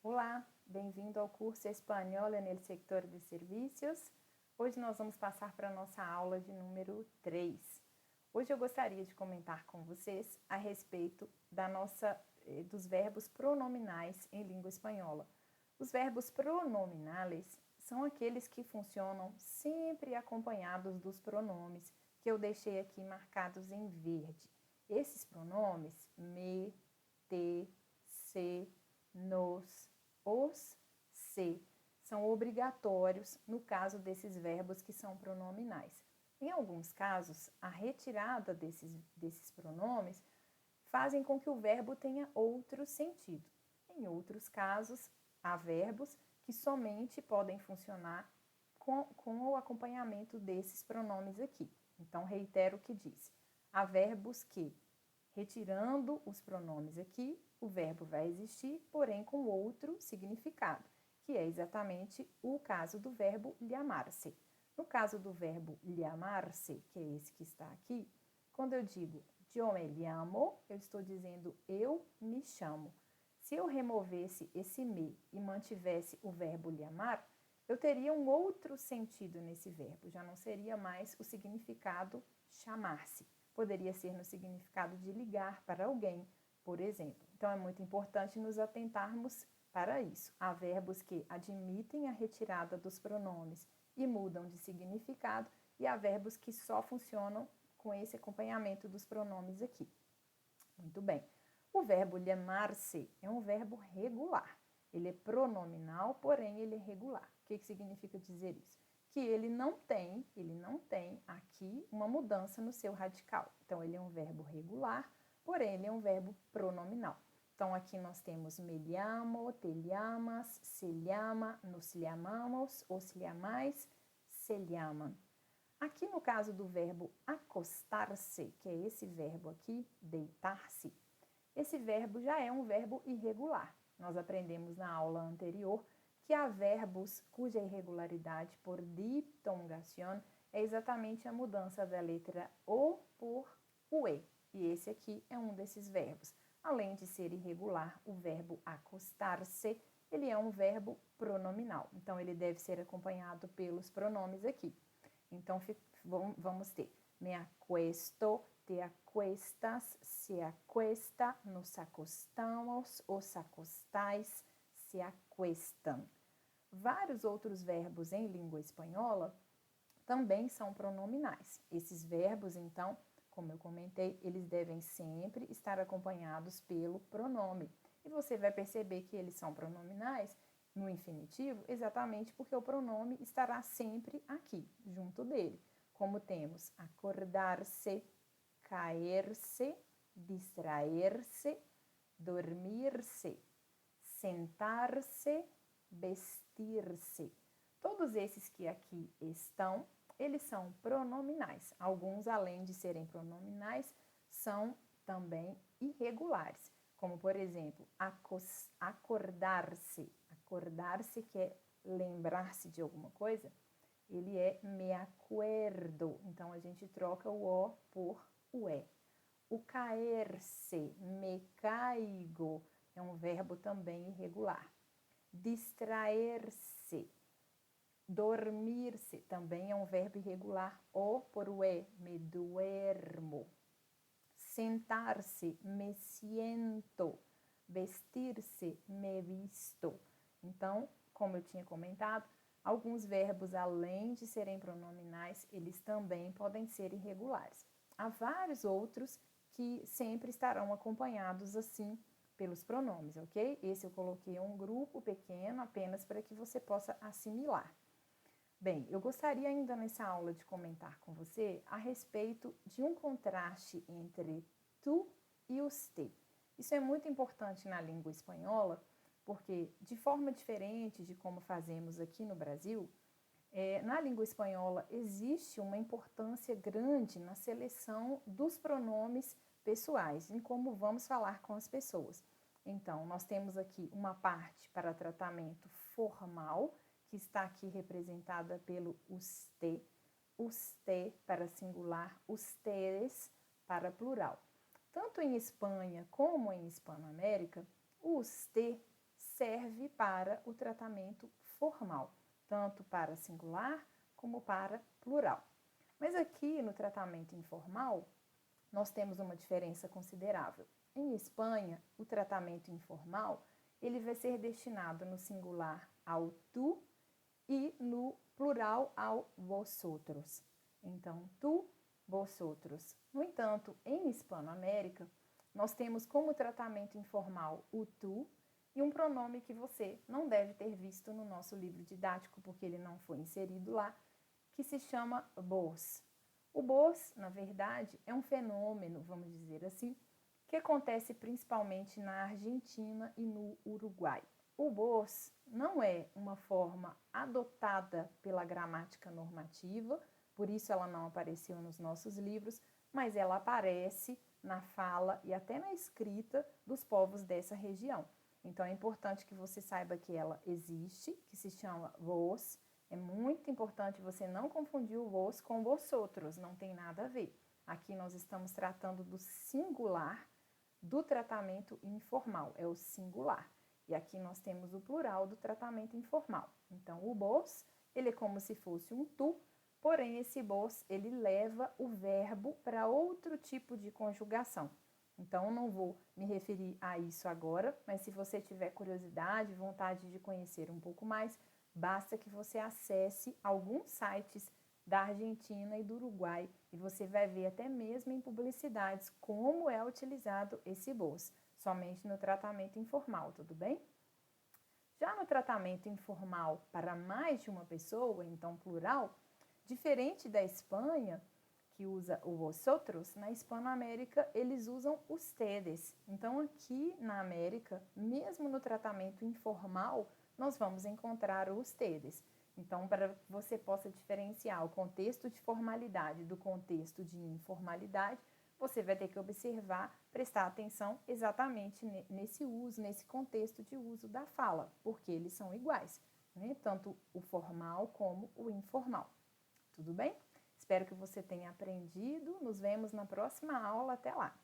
Olá, bem-vindo ao curso Espanhol en el Sector de Servicios. Hoje nós vamos passar para a nossa aula de número 3. Hoje eu gostaria de comentar com vocês a respeito dos verbos pronominais em língua espanhola. Os verbos pronominais são aqueles que funcionam sempre acompanhados dos pronomes que eu deixei aqui marcados em verde. Esses pronomes, me, te, se, nos, os, se, são obrigatórios no caso desses verbos que são pronominais. Em alguns casos, a retirada desses pronomes fazem com que o verbo tenha outro sentido. Em outros casos, há verbos que somente podem funcionar com o acompanhamento desses pronomes aqui. Então, reitero o que disse. Há verbos que, retirando os pronomes aqui, o verbo vai existir, porém com outro significado, que é exatamente o caso do verbo llamar-se. No caso do verbo llamar-se, que é esse que está aqui, quando eu digo yo me llamo, eu estou dizendo eu me chamo. Se eu removesse esse me e mantivesse o verbo llamar, eu teria um outro sentido nesse verbo, já não seria mais o significado chamar-se. Poderia ser no significado de ligar para alguém, por exemplo. Então, é muito importante nos atentarmos para isso. Há verbos que admitem a retirada dos pronomes e mudam de significado, e há verbos que só funcionam com esse acompanhamento dos pronomes aqui. Muito bem. O verbo llamar-se é um verbo regular. Ele é pronominal, porém ele é regular. O que significa dizer isso? Que ele não tem aqui uma mudança no seu radical. Então, ele é um verbo regular, porém ele é um verbo pronominal. Então, aqui nós temos me llamo, te llamas, se llama, nos llamamos, os llamais, se llaman. Aqui no caso do verbo acostar-se, que é esse verbo aqui, deitar-se, esse verbo já é um verbo irregular. Nós aprendemos na aula anterior que há verbos cuja irregularidade por diptongación é exatamente a mudança da letra O por UE. E esse aqui é um desses verbos. Além de ser irregular, o verbo acostar-se, ele é um verbo pronominal. Então, ele deve ser acompanhado pelos pronomes aqui. Então, vamos ter me acuesto, te acuestas, se acuesta, nos acostamos, os acostais, se acuestam. Vários outros verbos em língua espanhola também são pronominais. Esses verbos, então, como eu comentei, eles devem sempre estar acompanhados pelo pronome. E você vai perceber que eles são pronominais no infinitivo exatamente porque o pronome estará sempre aqui, junto dele. Como temos acordar-se, caer-se, distraer-se, dormir-se, sentar-se, vestir-se. Todos esses que aqui estão, eles são pronominais. Alguns, além de serem pronominais, são também irregulares. Como, por exemplo, acordar-se. Acordar-se, que é lembrar-se de alguma coisa, ele é me acuerdo. Então, a gente troca o O por o E. O caer-se, me caigo, é um verbo também irregular. Distraer-se, dormir-se, também é um verbo irregular. O por o E, me duermo. Sentar-se, me siento. Vestir-se, me visto. Então, como eu tinha comentado, alguns verbos, além de serem pronominais, eles também podem ser irregulares. Há vários outros que sempre estarão acompanhados assim pelos pronomes, ok? Esse eu coloquei um grupo pequeno apenas para que você possa assimilar. Bem, eu gostaria ainda nessa aula de comentar com você a respeito de um contraste entre tu e usted. Isso é muito importante na língua espanhola, porque de forma diferente de como fazemos aqui no Brasil, na língua espanhola existe uma importância grande na seleção dos pronomes pessoais, em como vamos falar com as pessoas. Então, nós temos aqui uma parte para tratamento formal, que está aqui representada pelo usted, usted para singular, ustedes para plural. Tanto em Espanha como em Hispanoamérica, o usted serve para o tratamento formal, tanto para singular como para plural. Mas aqui no tratamento informal, nós temos uma diferença considerável. Em Espanha, o tratamento informal, ele vai ser destinado no singular ao tu e no plural ao vosotros. Então, tu, vosotros. No entanto, em Hispanoamérica, nós temos como tratamento informal o tu e um pronome que você não deve ter visto no nosso livro didático, porque ele não foi inserido lá, que se chama vos. O vos, na verdade, é um fenômeno, vamos dizer assim, que acontece principalmente na Argentina e no Uruguai. O vos não é uma forma adotada pela gramática normativa, por isso ela não apareceu nos nossos livros, mas ela aparece na fala e até na escrita dos povos dessa região. Então é importante que você saiba que ela existe, que se chama vos. É muito importante você não confundir o vos com vosotros, não tem nada a ver. Aqui nós estamos tratando do singular do tratamento informal, é o singular. E aqui nós temos o plural do tratamento informal. Então, o vos, ele é como se fosse um tu, porém esse vos, ele leva o verbo para outro tipo de conjugação. Então, eu não vou me referir a isso agora, mas se você tiver curiosidade, vontade de conhecer um pouco mais, basta que você acesse alguns sites da Argentina e do Uruguai e você vai ver até mesmo em publicidades como é utilizado esse vos, somente no tratamento informal, tudo bem? Já no tratamento informal para mais de uma pessoa, então plural, diferente da Espanha, que usa o vosotros, na Hispanoamérica eles usam ustedes. Então aqui na América, mesmo no tratamento informal, nós vamos encontrar o ustedes. Então, para que você possa diferenciar o contexto de formalidade do contexto de informalidade, você vai ter que observar, prestar atenção exatamente nesse uso, nesse contexto de uso da fala, porque eles são iguais, né? Tanto o formal como o informal. Tudo bem? Espero que você tenha aprendido. Nos vemos na próxima aula. Até lá!